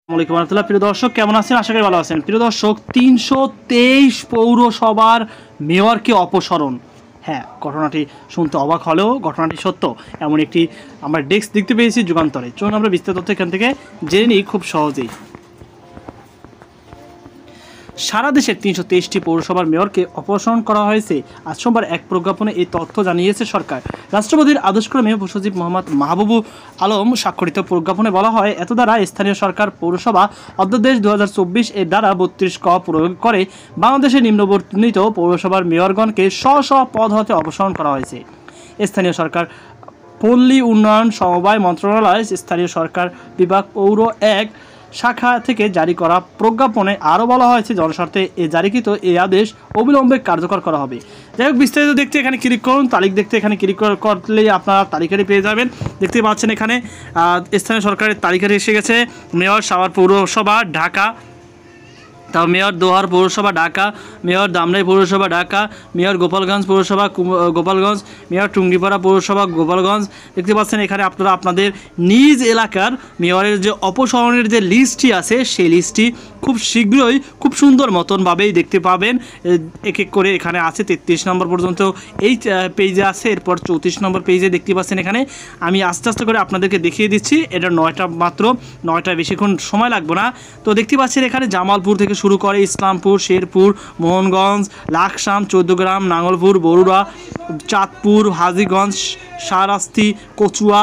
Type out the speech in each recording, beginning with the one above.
আসসালামু আলাইকুম প্রিয় দর্শক, কেমন আছেন? আশা করি ভালো আছেন। প্রিয় দর্শক, ৩২৩ পৌরসভার মেয়রকে অপসারণ। হ্যাঁ, ঘটনাটি শুনতে অবাক হলেও ঘটনাটি সত্য। এমন একটি আমরা ডেস্ক দেখতে পেয়েছি যুগান্তরে। চলুন আমরা বিস্তারিত তথ্য এখান থেকে জেনে নিই খুব সহজেই। সারা দেশের ৩২৩টি পৌরসভার মেয়রকে অপসারণ করা হয়েছে। আজ সোমবার এক প্রজ্ঞাপনে এই তথ্য জানিয়েছে সরকার। রাষ্ট্রপতির আদেশক্রমে সচিব মোহাম্মদ মাহবুবুল আলম স্বাক্ষরিত প্রজ্ঞাপনে বলা হয়, এত দ্বারা স্থানীয় সরকার পৌরসভা অধ্যাদেশ ২০২৪ এর দ্বারা ৩২ ক প্রয়োগ করে বাংলাদেশের নিম্নবর্ণিত পৌরসভার মেয়রগণকে স্ব পদ হতে অপসারণ করা হয়েছে। স্থানীয় সরকার পল্লী উন্নয়ন সমবায় মন্ত্রণালয় স্থানীয় সরকার বিভাগ পৌর এক শাখা থেকে জারি করা প্রজ্ঞাপনে আরও বলা হয়েছে, জনস্বার্থে জারিকৃত এই আদেশ অবিলম্বে কার্যকর করা হবে। যাই হোক, বিস্তারিত দেখতে এখানে ক্লিক করুন। তারিখ দেখতে এখানে ক্লিক করলেই আপনারা তালিকাটি পেয়ে যাবেন। দেখতে পাচ্ছেন এখানে স্থানীয় সরকারের তালিকাটি এসে গেছে। মেয়র সাভার পৌরসভা ঢাকা, তাও মেয়র দোহার পৌরসভা ঢাকা, মেয়র দামরাই পৌরসভা ঢাকা, মেয়র গোপালগঞ্জ পৌরসভা গোপালগঞ্জ, মেয়র টুঙ্গিপাড়া পৌরসভা গোপালগঞ্জ। দেখতে পাচ্ছেন এখানে আপনারা আপনাদের নিজ এলাকার মেয়রের যে অপসারণের যে লিস্টটি আছে সেই লিস্টটি খুব শীঘ্রই খুব সুন্দর মতনভাবেই দেখতে পাবেন। এক এক করে এখানে আছে ৩৩ নম্বর পর্যন্ত এই পেজে আছে। এরপর ৩৪ নম্বর পেজে দেখতে পাচ্ছেন এখানে আমি আস্তে আস্তে করে আপনাদেরকে দেখিয়ে দিচ্ছি। এটা 9টা মাত্র, 9টা বেশিক্ষণ সময় লাগবে না। তো দেখতে পাচ্ছেন এখানে জামালপুর থেকে শুরু করে ইসলামপুর, শেরপুর, মোহনগঞ্জ, লাকসাম, 14 গ্রাম, নাঙ্গলপুর, বরুড়া, চাঁদপুর, হাজীগঞ্জ, শাহরাস্তি, কচুয়া,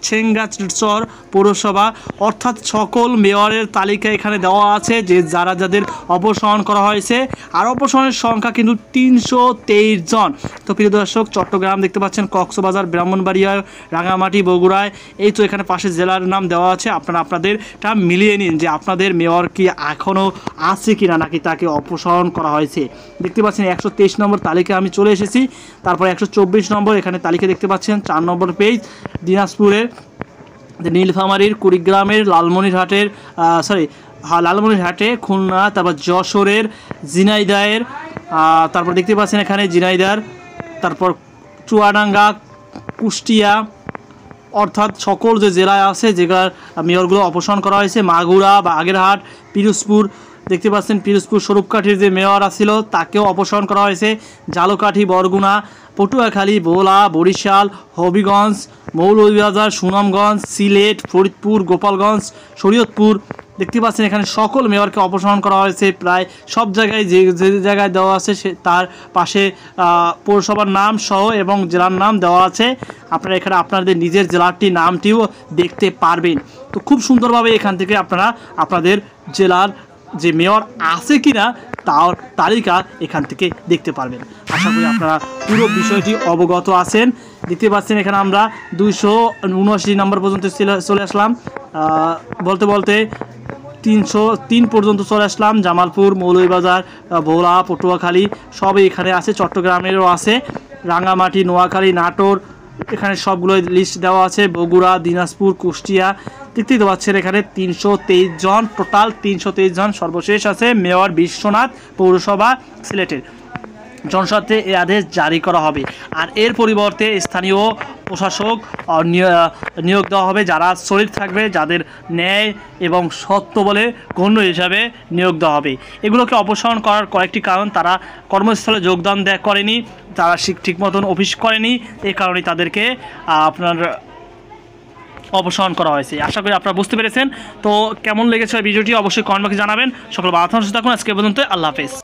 ছেঙ্গাচর পৌরসভা, অর্থাৎ সকল মেয়রের তালিকা এখানে দেওয়া আছে যে যাদের অপসারণ করা হয়েছে। আর অপসারণের সংখ্যা কিন্তু 323 জন। তো প্রিয় দর্শক, চট্টগ্রাম দেখতে পাচ্ছেন, কক্সবাজার, ব্রাহ্মণবাড়িয়া, রাঙামাটি, বগুড়ায়, এই তো এখানে পাশে জেলার নাম দেওয়া আছে। আপনারা আপনাদেরটা মিলিয়ে নিন যে আপনাদের মেয়র কি এখনও আছে কিনা, নাকি তাকে অপসারণ করা হয়েছে। দেখতে পাচ্ছেন 123 নম্বর তালিকা আমি চলে এসেছি। তারপর 124 নম্বর এখানে তালিকা দেখতে পাচ্ছেন, 4 নম্বর পেজ, দিনাজপুরের নীলফামারীর, কুড়িগ্রামের, লালমনিরহাটে, খুলনা, তারপর যশোরের, ঝিনাইদহের, তারপর দেখতে পাচ্ছেন এখানে ঝিনাইদহ, তারপর চুয়াডাঙ্গা, কুষ্টিয়া, অর্থাৎ সকল যে জেলায় আছে যেগুলোর মেয়রগুলো অপসারণ করা হয়েছে। মাগুরা, বাগেরহাট, পিরোজপুর, দেখতে পাচ্ছেন পিরোজপুর স্বরূপকাঠির যে মেয়র ছিল তাকেও অপসারণ করা হয়েছে। ঝালকাঠি, বরগুনা, পটুয়াখালী, ভোলা, বরিশাল, হবিগঞ্জ, মৌলভীবাজার, সুনামগঞ্জ, সিলেট, ফরিদপুর, গোপালগঞ্জ, শরীয়তপুর। দেখতে পাচ্ছেন এখানে সকল মেয়রকে অপসারণ করা হয়েছে। প্রায় সব জায়গায় যে জায়গায় দেওয়া আছে তার পাশে পৌরসভার নাম সহ এবং জেলার নাম দেওয়া আছে। আপনারা এখানে আপনাদের নিজের জেলাটির নামটিও দেখতে পারবেন। তো খুব সুন্দরভাবে এখান থেকে আপনারা আপনাদের জেলার যে মেয়র আছে কিনা তার তালিকা এখান থেকে দেখতে পারবেন। আশা করি আপনারা পুরো বিষয়টি অবগত আছেন। দেখতে পাচ্ছেন এখানে আমরা 279 নম্বর পর্যন্ত চলে আসলাম। বলতে বলতে 303 পর্যন্ত চলে আসলাম। জামালপুর, মৌলভীবাজার, ভোলা, পটুয়াখালী সবই এখানে আছে। চট্টগ্রামেরও আছে, রাঙামাটি, নোয়াখালী, নাটোর, এখানে সবগুলো লিস্ট দেওয়া আছে। বগুড়া, দিনাজপুর, কুষ্টিয়া। দেখতেই তো পাচ্ছেন এখানে 323 জন, টোটাল 323 জন। সর্বশেষ আছে মেয়র বিশ্বনাথ পৌরসভা সিলেটের। জনস্বার্থে এই আদেশ জারি করা হবে। আর এর পরিবর্তে স্থানীয় প্রশাসক নিয়োগ দেওয়া হবে, যারা শরীর থাকবে, যাদের ন্যায় এবং সত্য বলে গণ্য হিসাবে নিয়োগ দেওয়া হবে। এগুলোকে অপসারণ করার কয়েকটি কারণ, তারা কর্মস্থলে যোগদান করেনি, তারা ঠিক মতন অফিস করেনি, এই কারণেই তাদেরকে আপনার অপসারণ করা হয়েছে। আশা করি আপনারা বুঝতে পেরেছেন। তো কেমন লেগেছে ভিডিওটি অবশ্যই কমেন্ট বক্সে জানাবেন। সকল ভালো থাকুন, সুস্থ থাকুন। আজকে পর্যন্ত, আল্লাহ হাফেজ।